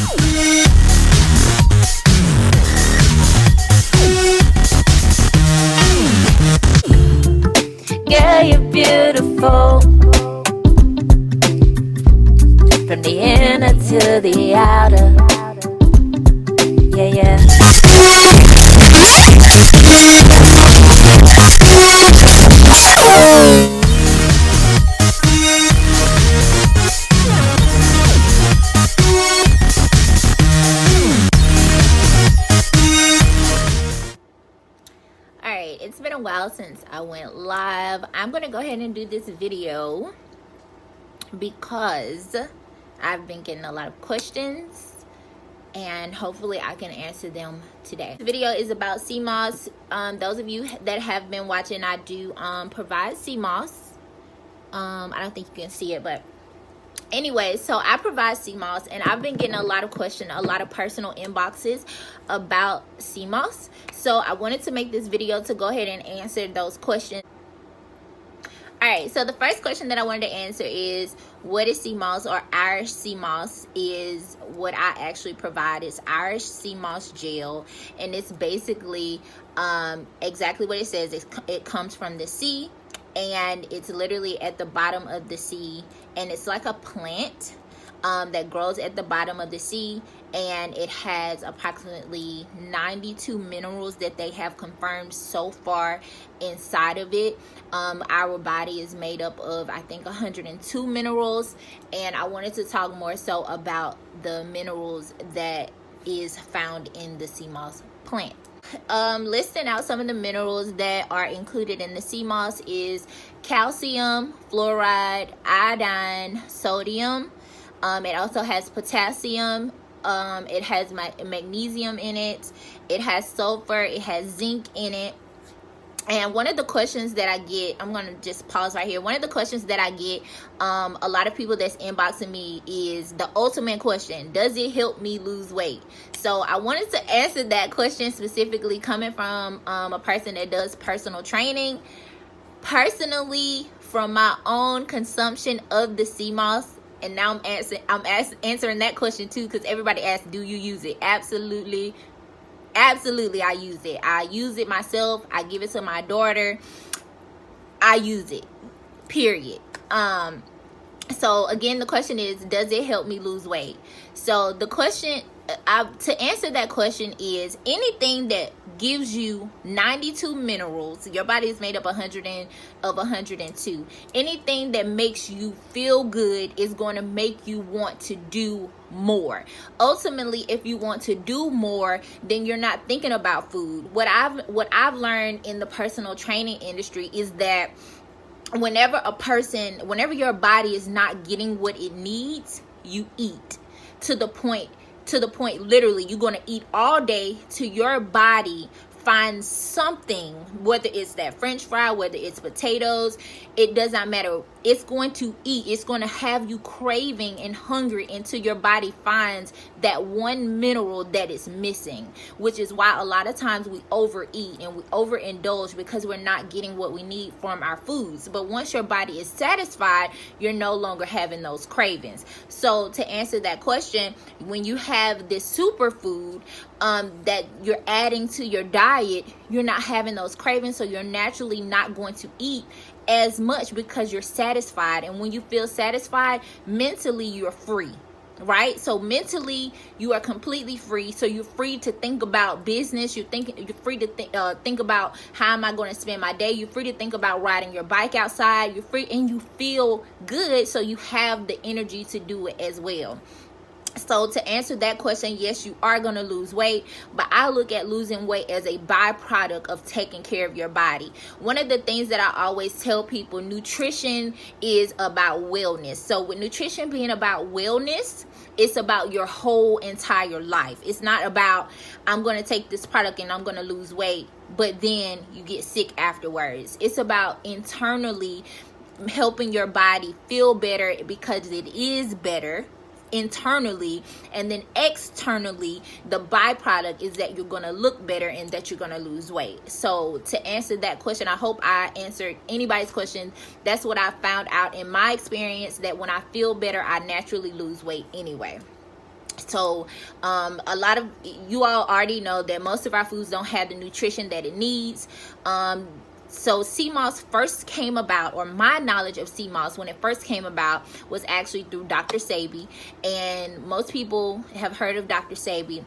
Girl, you're beautiful, from the inner to the outer. Yeah, yeah. Alright, it's been a while since I went live. I'm going to go ahead and do this video because I've been getting a lot of questions and hopefully I can answer them today. The video is about cmos. Those of you that have been watching, I do provide cmos. I don't think you can see it, but anyway, so I provide cmos, and I've been getting a lot of questions, a lot of personal inboxes about cmos. So I wanted to make this video to go ahead and answer those questions. Alright, so the first question that I wanted to answer is, what is cmos, or Irish cmos is what I actually provide. It's Irish cmos gel, and it's basically exactly what it says. It comes from the sea, and it's literally at the bottom of the sea, and it's like a plant that grows at the bottom of the sea, and it has approximately 92 minerals that they have confirmed so far inside of it. Our body is made up of, I think, 102 minerals, and I wanted to talk more so about the minerals that is found in the cmos plant. Listing out some of the minerals that are included in the cmos is calcium, fluoride, iodine, sodium. It also has potassium. It has magnesium in it. It has sulfur. It has zinc in it. And one of the questions that I get, I'm going to just pause right here. One of the questions that I get, a lot of people that's inboxing me, is the ultimate question: does it help me lose weight? So I wanted to answer that question specifically coming from a person that does personal training. Personally, from my own consumption of the cmos, and now I'm answering that question too, because everybody asks, do you use it? Absolutely. Absolutely, I use it. I use it myself. I give it to my daughter. I use it, period. So again, the question is, does it help me lose weight? So the question, to answer that question, is anything that gives you 92 minerals. Your body is made up of 102. Anything that makes you feel good is going to make you want to do more. Ultimately, if you want to do more, then you're not thinking about food. What I've learned in the personal training industry is that whenever your body is not getting what it needs, you eat to the point literally you're going to eat all day till your body finds something, whether it's that french fry, whether it's potatoes, it does not matter. It's going to eat. It's going to have you craving and hungry until your body finds that one mineral that is missing, which is why a lot of times we overeat and we overindulge, because we're not getting what we need from our foods. But once your body is satisfied, you're no longer having those cravings. So to answer that question, when you have this superfood that you're adding to your diet, you're not having those cravings, so you're naturally not going to eat as much because you're satisfied. And when you feel satisfied, mentally you're free, right? So mentally you are completely free. So you're free to think about business. You're free to think about, how am I going to spend my day? You're free to think about riding your bike outside. You're free, and you feel good, so you have the energy to do it as well. So to answer that question, yes, you are going to lose weight, but I look at losing weight as a byproduct of taking care of your body. One of the things that I always tell people, nutrition is about wellness. So with nutrition being about wellness, it's about your whole entire life. It's not about, I'm going to take this product and I'm going to lose weight, but then you get sick afterwards. It's about internally helping your body feel better, because it is better internally, and then externally the byproduct is that you're going to look better and that you're going to lose weight. So to answer that question, I hope I answered anybody's question. That's what I found out in my experience, that when I feel better, I naturally lose weight anyway. So a lot of you all already know that most of our foods don't have the nutrition that it needs. So CMOS first came about, or my knowledge of CMOS when it first came about, was actually through Dr. Sebi. And most people have heard of Dr. Sebi.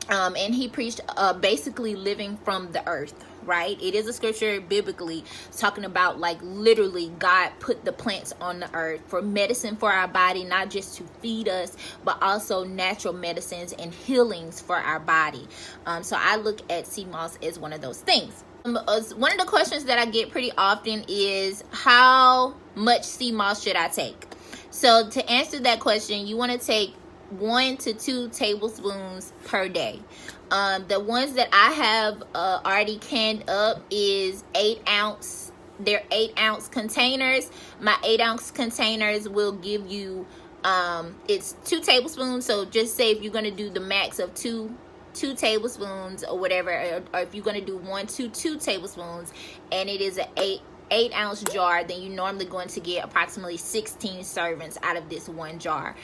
And he preached basically living from the earth, right? It is a scripture biblically talking about, like, literally God put the plants on the earth for medicine for our body, not just to feed us, but also natural medicines and healings for our body. So I look at CMOS as one of those things. One of the questions that I get pretty often is, how much CMOS should I take? So to answer that question, you want to take 1 to 2 tablespoons per day. The ones that I have already canned up is 8 ounce. They're 8 ounce containers. My 8 ounce containers will give you it's 2 tablespoons. So just say if you're going to do the max of two tablespoons or whatever, or if you're going to do 1 to 2 tablespoons, and it is an 8 ounce jar, then you're normally going to get approximately 16 servings out of this one jar.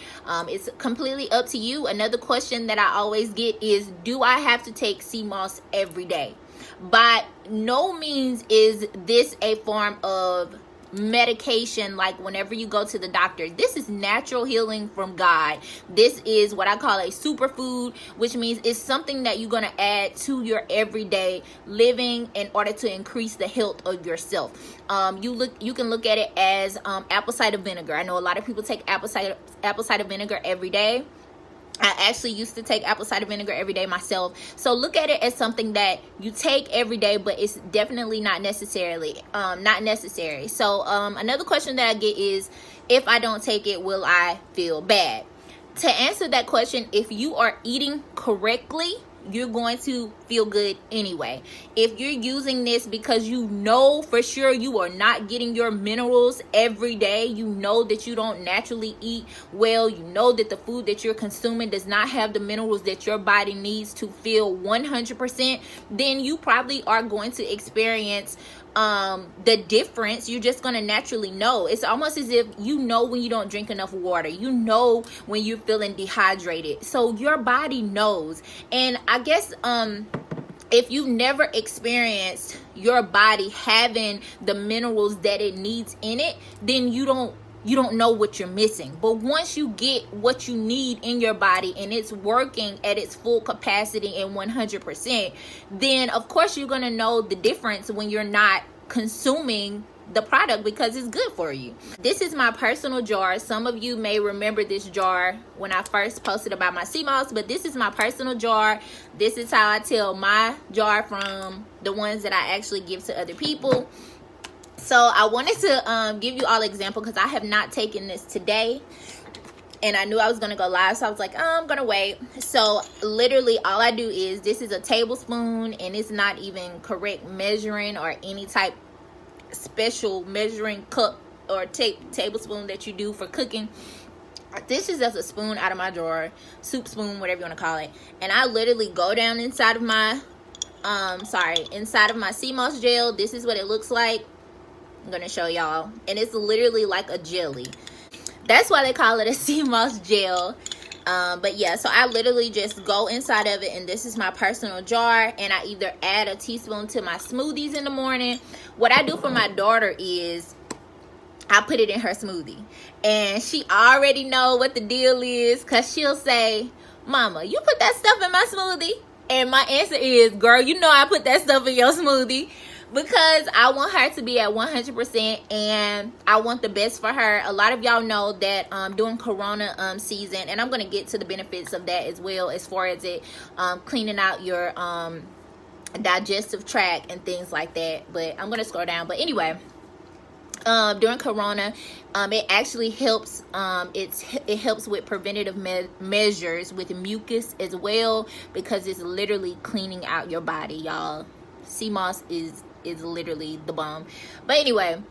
It's completely up to you. Another question that I always get is, do I have to take CMOS every day? By no means is this a form of medication, like whenever you go to the doctor. This is natural healing from God. This is what I call a superfood, which means it's something that you're going to add to your everyday living in order to increase the health of yourself. You can look at it as apple cider vinegar. I know a lot of people take apple cider vinegar every day. I actually used to take apple cider vinegar every day myself. So look at it as something that you take every day, but it's definitely not necessary. So another question that I get is, if I don't take it, will I feel bad? To answer that question, if you are eating correctly, you're going to feel good anyway. If you're using this because you know for sure you are not getting your minerals every day, you know that you don't naturally eat well, you know that the food that you're consuming does not have the minerals that your body needs to feel 100%, then you probably are going to experience the difference. You're just going to naturally know. It's almost as if you know when you don't drink enough water, you know when you're feeling dehydrated, so your body knows. And I guess if you've never experienced your body having the minerals that it needs in it, then you don't know what you're missing. But once you get what you need in your body and it's working at its full capacity and 100%, then of course you're going to know the difference when you're not consuming the product, because it's good for you. This is my personal jar. Some of you may remember this jar when I first posted about my CMOS, but this is my personal jar. This is how I tell my jar from the ones that I actually give to other people. So I wanted to give you all an example, because I have not taken this today and I knew I was going to go live, so I was like, oh, I'm going to wait. So literally all I do is, this is a tablespoon, and it's not even correct measuring or any type special measuring cup or tablespoon that you do for cooking. This is just a spoon out of my drawer, soup spoon, whatever you want to call it. And I literally go down inside of my inside of my CMOS gel. This is what it looks like. I'm gonna show y'all, and it's literally like a jelly. That's why they call it a CMOS gel. But yeah, so I literally just go inside of it, and this is my personal jar, and I either add a teaspoon to my smoothies in the morning. What I do for my daughter is I put it in her smoothie, and she already know what the deal is, because she'll say, Mama, you put that stuff in my smoothie? And my answer is, girl, you know I put that stuff in your smoothie, because I want her to be at 100%, and I want the best for her. A lot of y'all know that during Corona season, and I'm going to get to the benefits of that as well, as far as it cleaning out your digestive tract and things like that. But I'm going to scroll down. But anyway, during Corona, it actually helps. It helps with preventative measures with mucus as well, because it's literally cleaning out your body, y'all. CMOS is literally the bomb. But anyway,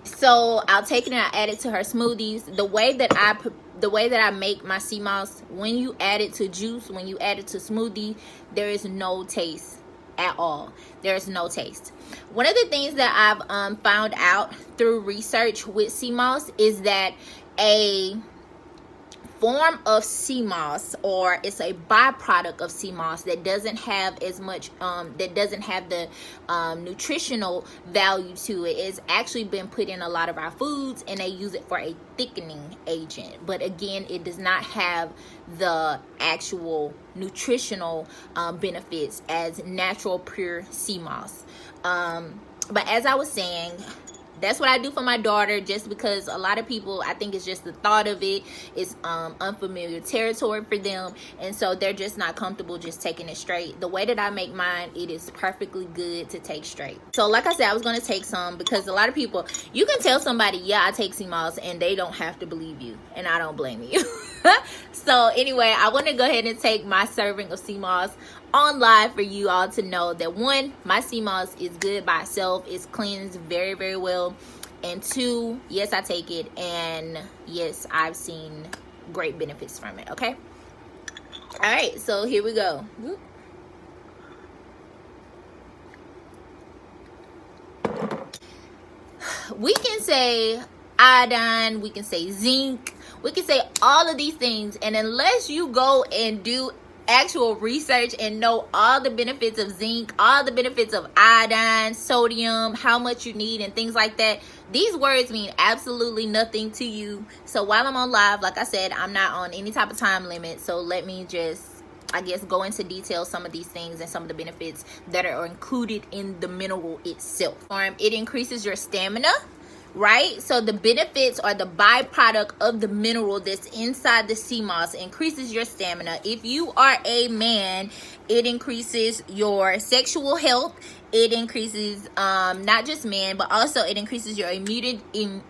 so I'll take it and I add it to her smoothies. The way that I make my CMOS, when you add it to juice, when you add it to smoothie, there is no taste at all. There is no taste. One of the things that I've found out through research with CMOS is that a form of cmos, or it's a byproduct of cmos that doesn't have as much that doesn't have the nutritional value to it. It's actually been put in a lot of our foods, and they use it for a thickening agent, but again, it does not have the actual nutritional benefits as natural pure cmos. But as I was saying, that's what I do for my daughter, just because a lot of people, I think it's just the thought of it is unfamiliar territory for them, and so they're just not comfortable just taking it straight. The way that I make mine, it is perfectly good to take straight. So like I said, I was going to take some, because a lot of people, you can tell somebody, yeah, I take cmos, and they don't have to believe you, and I don't blame you. So anyway, I want to go ahead and take my serving of cmos on live for you all to know that, one, my cmos is good by itself. It's cleansed very, very well. And two, yes, I take it, and yes, I've seen great benefits from it. Okay. All right, so here we go. We can say iodine, we can say zinc, we can say all of these things, and unless you go and do actual research and know all the benefits of zinc, all the benefits of iodine, sodium, how much you need, and things like that, these words mean absolutely nothing to you. So while I'm on live, like I said, I'm not on any type of time limit, so let me just, I guess, go into detail some of these things and some of the benefits that are included in the mineral itself. It increases your stamina, right? So the benefits are the byproduct of the mineral that's inside the cmos. Increases your stamina. If you are a man, it increases your sexual health. It increases not just men, but also it increases your immunity,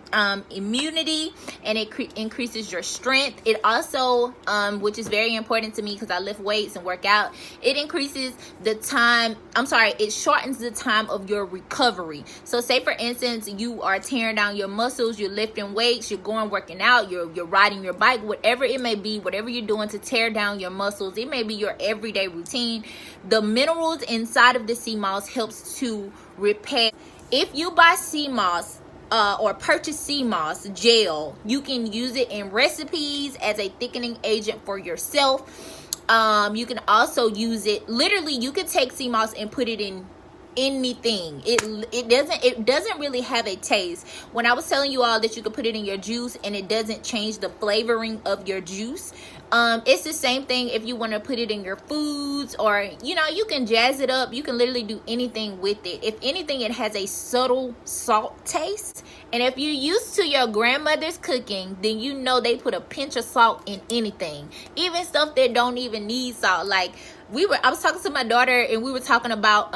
and it increases your strength. It also, which is very important to me because I lift weights and work out, it increases the time, it shortens the time of your recovery. So say for instance, you are tearing down your muscles, you're lifting weights, you're going working out, you're riding your bike, whatever it may be, whatever you're doing to tear down your muscles, it may be your everyday routine. The minerals inside of the cmos helps to repair. If you buy cmos or purchase cmos gel, you can use it in recipes as a thickening agent for yourself. You can also use it, literally you can take cmos and put it in anything. It doesn't really have a taste. When I was telling you all that you could put it in your juice and it doesn't change the flavoring of your juice, it's the same thing if you want to put it in your foods, or you can jazz it up. You can literally do anything with it. If anything, it has a subtle salt taste, and if you're used to your grandmother's cooking, then you know they put a pinch of salt in anything, even stuff that don't even need salt. Like I was talking to my daughter, and we were talking about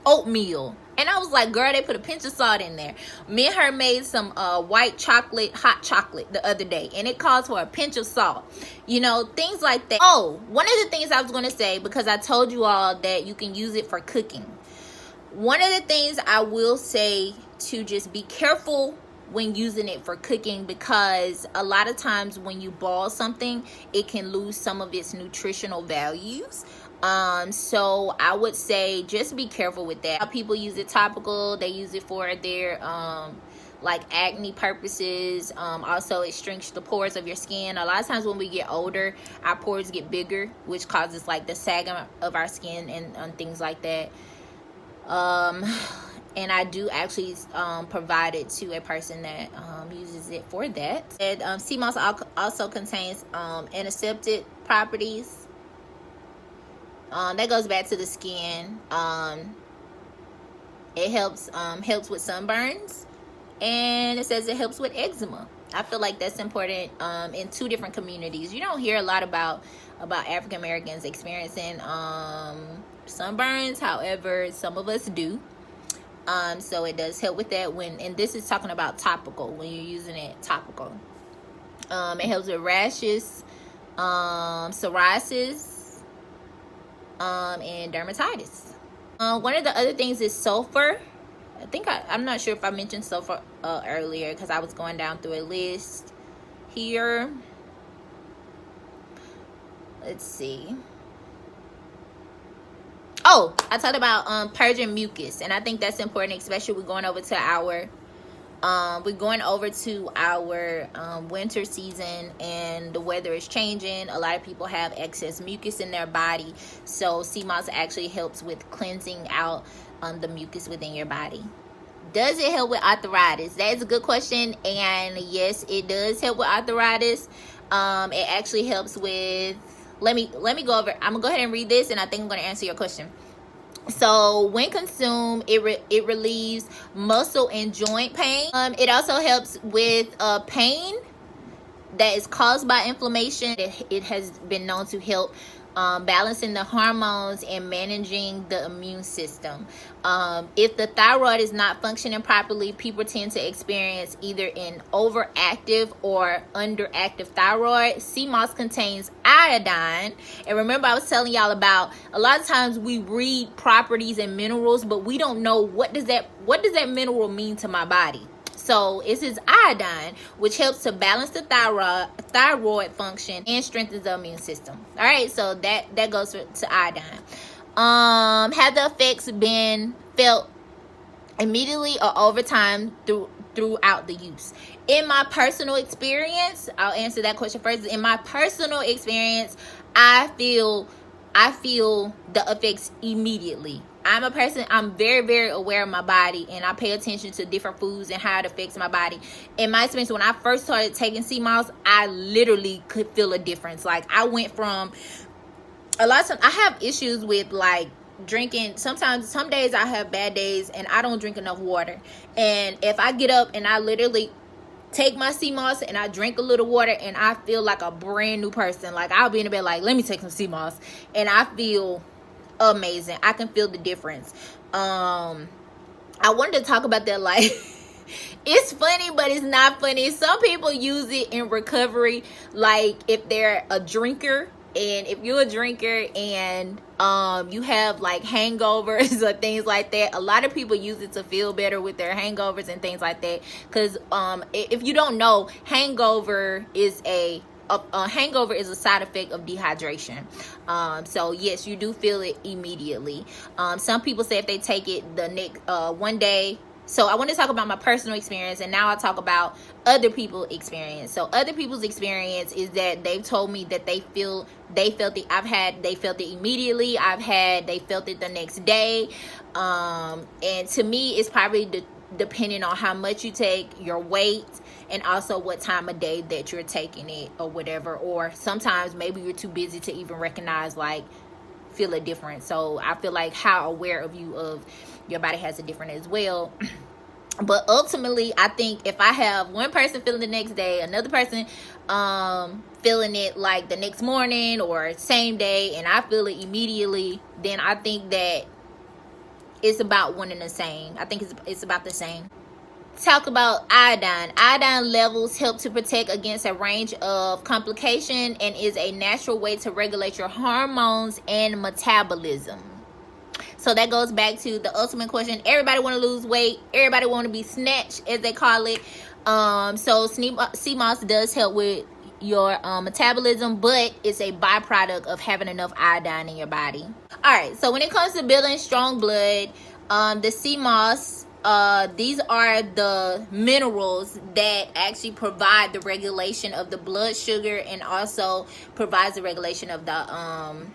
oatmeal. And I was like, girl, they put a pinch of salt in there. Me and her made some white chocolate, hot chocolate the other day, and it calls for a pinch of salt. Things like that. Oh, one of the things I was going to say, because I told you all that you can use it for cooking. One of the things I will say to just be careful when using it for cooking, because a lot of times when you boil something, it can lose some of its nutritional values. So I would say just be careful with that. People use it topical. They use it for their like acne purposes. Also it shrinks the pores of your skin. A lot of times when we get older, our pores get bigger, which causes like the sagging of our skin and things like that. And I do actually provide it to a person that uses it for that. And cmos also contains antiseptic properties. That goes back to the skin. It helps with sunburns, and it says it helps with eczema. I feel like that's important in two different communities. You don't hear a lot about African Americans experiencing sunburns. However, some of us do. So it does help with that and this is talking about topical, when you're using it topical. It helps with rashes, psoriasis, and dermatitis. One of the other things is sulfur. I think I'm not sure if I mentioned sulfur earlier, because I was going down through a list here. Let's see. Oh, I talked about purging mucus, and I think that's important, especially we're going over to our We're going over to our winter season, and the weather is changing. A lot of people have excess mucus in their body, so sea moss actually helps with cleansing out the mucus within your body. Does it help with arthritis? That is a good question, and yes, it does help with arthritis. It actually helps with, let me go over, I'm gonna go ahead and read this, and I think I'm gonna answer your question. So when consumed, it relieves muscle and joint pain. It also helps with pain that is caused by inflammation. It has been known to help balancing the hormones and managing the immune system. If the thyroid is not functioning properly, people tend to experience either an overactive or underactive thyroid. Sea moss contains iodine, and remember I was telling y'all about a lot of times we read properties and minerals, but we don't know what does that mineral mean to my body. So it says iodine, which helps to balance the thyroid function and strengthens the immune system. All right, so that goes to iodine. Have the effects been felt immediately or over time throughout the use? In my personal experience, I'll answer that question first. In my personal experience, I feel the effects immediately. I'm a person, I'm very, very aware of my body, and I pay attention to different foods and how it affects my body. In my experience, when I first started taking sea moss, I literally could feel a difference. Like, I went from, a lot of times, I have issues with, like, drinking. Sometimes, some days I have bad days, and I don't drink enough water. And if I get up and I literally take my sea moss and I drink a little water, and I feel like a brand new person. Like, I'll be in the bed like, let me take some sea moss, and I feel amazing. I can feel the difference. I wanted to talk about that. Like, it's funny, but it's not funny. Some people use it in recovery, like if they're a drinker, and if you're a drinker and you have like hangovers or things like that, a lot of people use it to feel better with their hangovers and things like that. Because if you don't know, hangover is a side effect of dehydration. So yes, you do feel it immediately. Some people say if they take it the next one day. So I want to talk about my personal experience, and now I'll talk about other people's experience. So other people's experience is that they've told me that they felt it. They felt it immediately. They felt it the next day. And to me, it's probably depending on how much you take, your weight, and also what time of day that you're taking it or whatever. Or sometimes maybe you're too busy to even recognize, like, feel a difference. So I feel like how aware of your body has a different as well. But ultimately, I think if I have one person feeling the next day, another person feeling it like the next morning or same day, and I feel it immediately, then I think that it's about one and the same. I think it's about the same. Talk about iodine. Iodine levels help to protect against a range of complications and is a natural way to regulate your hormones and metabolism. So that goes back to the ultimate question. Everybody want to lose weight. Everybody want to be snatched, as they call it. So sea moss does help with your metabolism, but it's a byproduct of having enough iodine in your body. All right, so when it comes to building strong blood, the sea moss, these are the minerals that actually provide the regulation of the blood sugar and also provides the regulation of the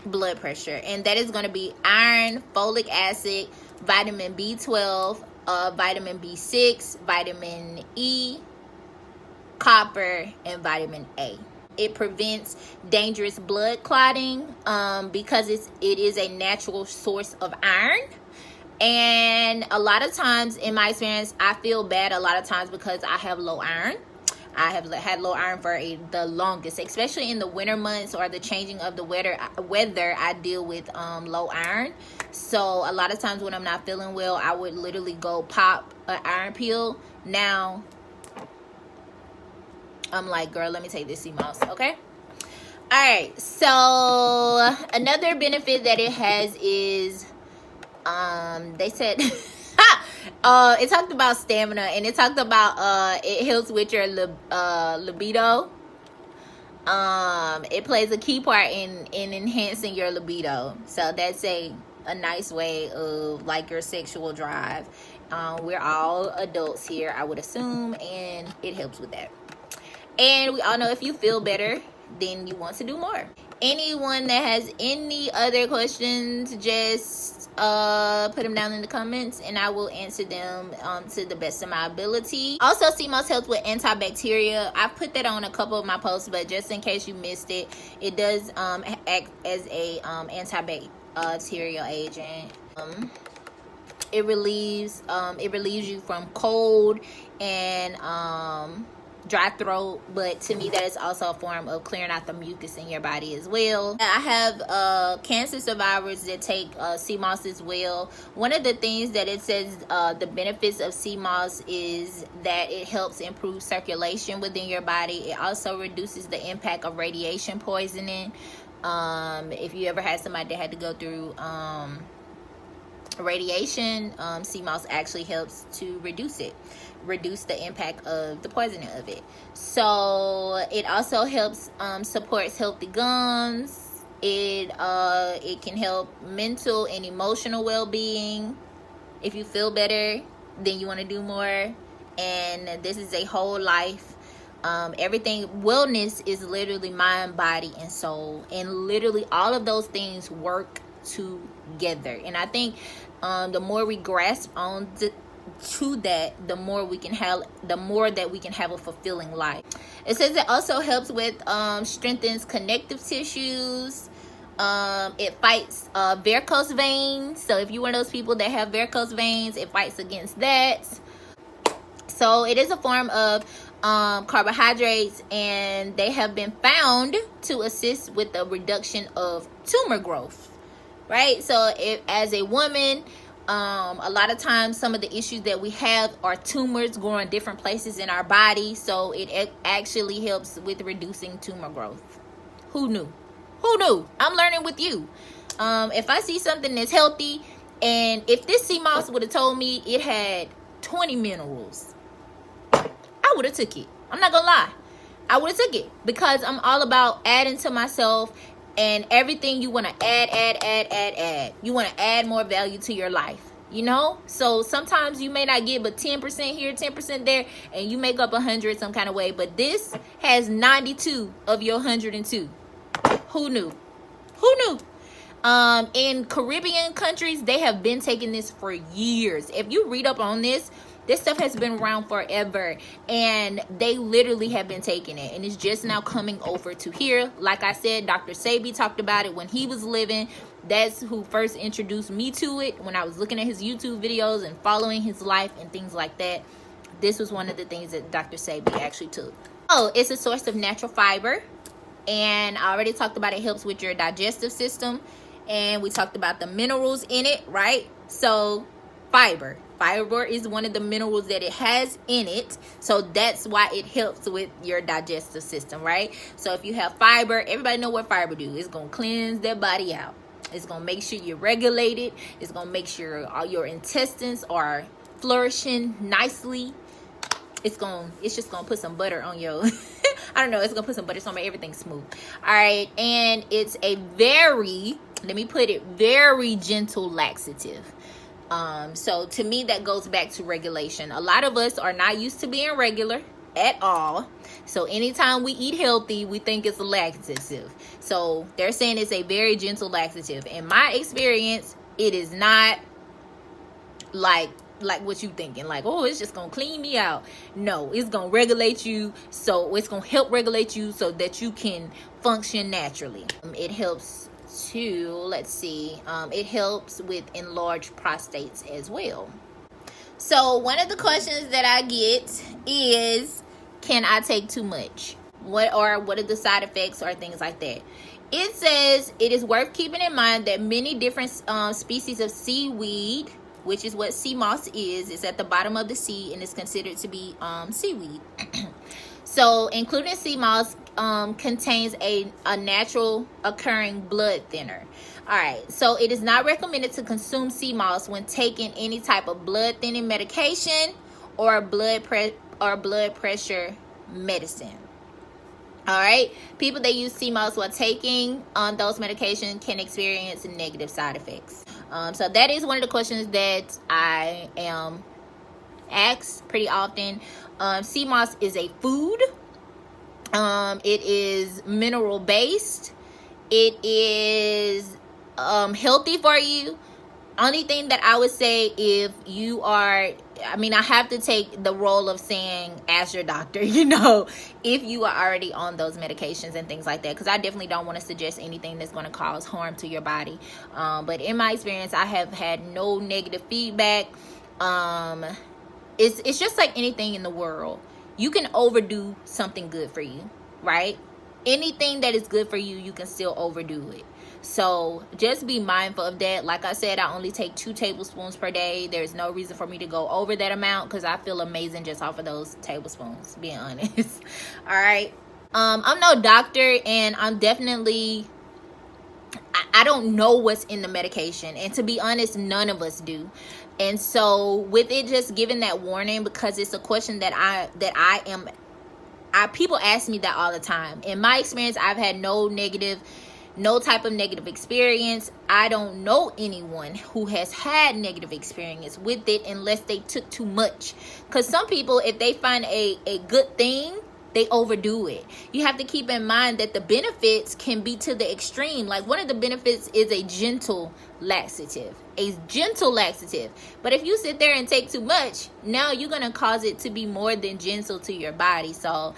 blood pressure. And that is going to be iron, folic acid, vitamin B12, vitamin B6, vitamin E, copper, and vitamin A. It prevents dangerous blood clotting because it is a natural source of iron. And a lot of times, in my experience, I feel bad a lot of times because I have low iron. I have had low iron for the longest, especially in the winter months or the changing of the weather. I deal with low iron. So a lot of times when I'm not feeling well, I would literally go pop an iron pill. Now I'm like, girl, let me take this sea moss, okay? All right. So another benefit that it has is, they said, it talked about stamina, and it talked about it helps with your libido. It plays a key part in enhancing your libido. So that's a nice way of like your sexual drive. We're all adults here, I would assume, and it helps with that. And we all know if you feel better, then you want to do more. Anyone that has any other questions, just put them down in the comments and I will answer them to the best of my ability. Also, cmos helps with antibacteria. I've put that on a couple of my posts, but just in case you missed it, it does act as a antibacterial agent. It relieves you from cold and dry throat, but to me that is also a form of clearing out the mucus in your body as well. I have cancer survivors that take cmos as well. One of the things that it says the benefits of cmos is that it helps improve circulation within your body. It also reduces the impact of radiation poisoning. If you ever had somebody that had to go through radiation, cmos actually helps to reduce the impact of the poisoning of it. So it also helps supports healthy gums. It can help mental and emotional well-being. If you feel better, then you want to do more. And this is a whole life. Everything, wellness is literally mind, body, and soul, and literally all of those things work together. And I think the more we grasp on to that, the more that we can have a fulfilling life. It says it also helps with strengthens connective tissues. It fights varicose veins. So if you're one of those people that have varicose veins, it fights against that. So it is a form of carbohydrates, and they have been found to assist with the reduction of tumor growth, right? So if, as a woman, a lot of times some of the issues that we have are tumors growing different places in our body. So it actually helps with reducing tumor growth. Who knew? I'm learning with you. If I see something that's healthy, and if this cmos would have told me it had 20 minerals, I would have took it. I'm not gonna lie, I would have took it, because I'm all about adding to myself. And everything you want to add. You want to add more value to your life, you know? So sometimes you may not get but 10% here, 10% there, and you make up 100 some kind of way. But this has 92 of your 102. Who knew? In Caribbean countries, they have been taking this for years. If you read up on this stuff has been around forever, and they literally have been taking it, and it's just now coming over to here. Like I said, Dr. Sebi talked about it when he was living. That's who first introduced me to it, when I was looking at his YouTube videos and following his life and things like that. This was one of the things that Dr. Sebi actually took. Oh, it's a source of natural fiber, and I already talked about it helps with your digestive system, and we talked about the minerals in it, right? So fiber is one of the minerals that it has in it, so that's why it helps with your digestive system, right? So if you have fiber, everybody know what fiber do. It's gonna cleanse their body out. It's gonna make sure you're regulated. It's gonna make sure all your intestines are flourishing nicely. It's just gonna put some butter on your I don't know, it's gonna put some butter on everything smooth. All right, and it's a very, let me put it, very gentle laxative. So to me, that goes back to regulation. A lot of us are not used to being regular at all. So anytime we eat healthy, we think it's a laxative. So they're saying it's a very gentle laxative. In my experience, it is not like what you thinking, like, oh, it's just gonna clean me out. No, it's gonna regulate you. So it's gonna help regulate you so that you can function naturally. It helps to, let's see, it helps with enlarged prostates as well. So one of the questions that I get is, can I take too much? What are the side effects or things like that? It says it is worth keeping in mind that many different species of seaweed, which is what cmos is, it's at the bottom of the sea and is considered to be seaweed. So including cmos contains a natural occurring blood thinner. All right, so it is not recommended to consume cmos when taking any type of blood thinning medication or blood pressure medicine. All right, people that use cmos while taking those medications can experience negative side effects. So that is one of the questions that I am asked pretty often. CMOS is a food. It is mineral based. It is healthy for you. Only thing that I would say, if you are, I mean, I have to take the role of saying ask your doctor, you know, if you are already on those medications and things like that, because I definitely don't want to suggest anything that's going to cause harm to your body. But in my experience, I have had no negative feedback. It's just like anything in the world. You can overdo something good for you, right? Anything that is good for you, you can still overdo it. So just be mindful of that. Like I said, I only take 2 tablespoons per day. There's no reason for me to go over that amount, because I feel amazing just off of those tablespoons, being honest. All right. I'm no doctor, and I'm definitely, I don't know what's in the medication, and to be honest, none of us do. And so with it just giving that warning, because it's a question that people ask me that all the time. In my experience, I've had no type of negative experience. I don't know anyone who has had negative experience with it, unless they took too much. Because some people, if they find a good thing, they overdo it. You have to keep in mind that the benefits can be to the extreme. Like, one of the benefits is a gentle laxative. But if you sit there and take too much, now you're going to cause it to be more than gentle to your body. So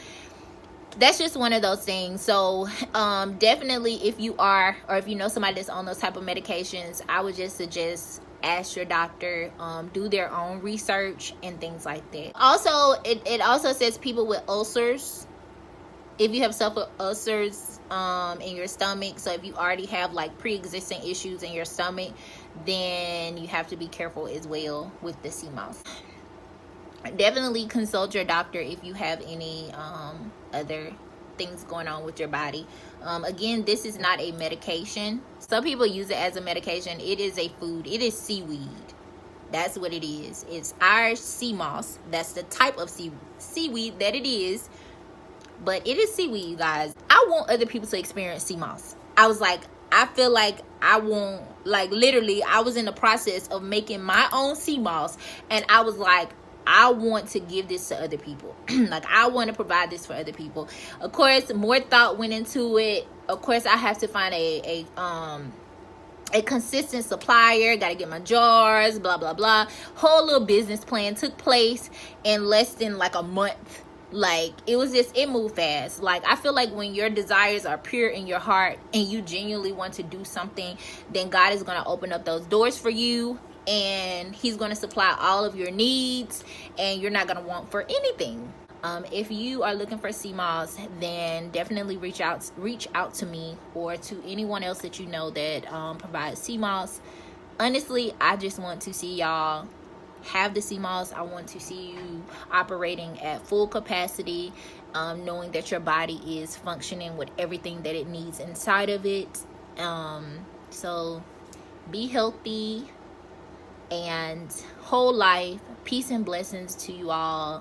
that's just one of those things. So definitely, if you are, or if you know somebody that's on those type of medications, I would just suggest ask your doctor, do their own research and things like that. Also, it also says people with ulcers, if you have suffered ulcers in your stomach, so if you already have like pre-existing issues in your stomach, then you have to be careful as well with the cmos. Definitely consult your doctor if you have any other things going on with your body. Again, this is not a medication. Some people use it as a medication. It is a food. It is seaweed. That's what it is. It's our cmos. That's the type of seaweed that it is. But it is seaweed, you guys. I want other people to experience cmos. I feel like I want, like, literally, I was in the process of making my own cmos, and I was like, I want to give this to other people. Like, I want to provide this for other people. Of course, more thought went into it. Of course, I have to find a consistent supplier. Got to get my jars, blah, blah, blah. Whole little business plan took place in less than like a month. Like, it moved fast. Like, I feel like when your desires are pure in your heart and you genuinely want to do something, then God is going to open up those doors for you, and he's going to supply all of your needs, and you're not going to want for anything. If you are looking for cmos, then definitely reach out to me or to anyone else that you know that provides cmos. Honestly, I just want to see y'all have the cmos. I want to see you operating at full capacity, knowing that your body is functioning with everything that it needs inside of it. So be healthy and whole life. Peace and blessings to you all.